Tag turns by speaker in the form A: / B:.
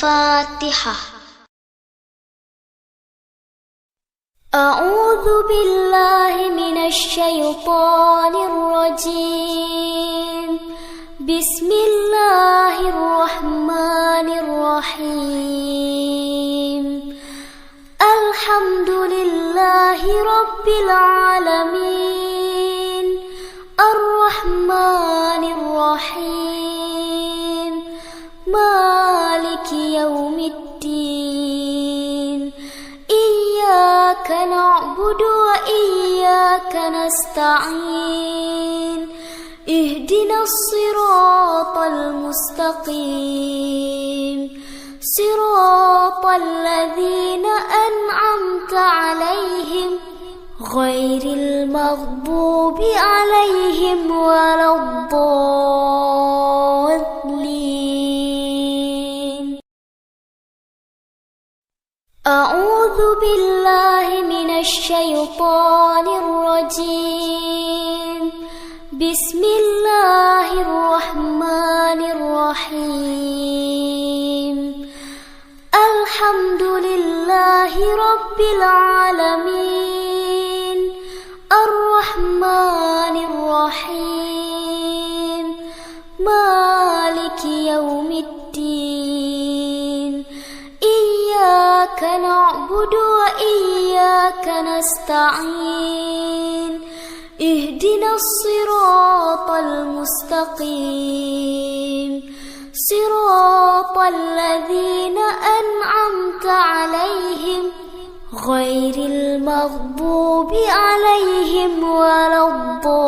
A: الفاتحة.
B: أعوذ بالله من الشيطان الرجيم. بسم الله الرحمن الرحيم. الحمد لله رب العالمين الرحمن الرحيم مالك يوم الدين. إياك نعبد وإياك نستعين. اهدنا الصراط المستقيم صراط الذين أنعمت عليهم غير المغضوب عليهم ولا الضالين. أعوذ بالله من الشيطان الرجيم. بسم الله الرحمن الرحيم. الحمد لله رب العالمين الرحمن الرحيم مالك يوم الدين. إياك نعبد وإياك نستعين. اهدنا الصراط المستقيم صراط الذين أنعمت عليهم غير المغضوب عليهم ولا الضالين.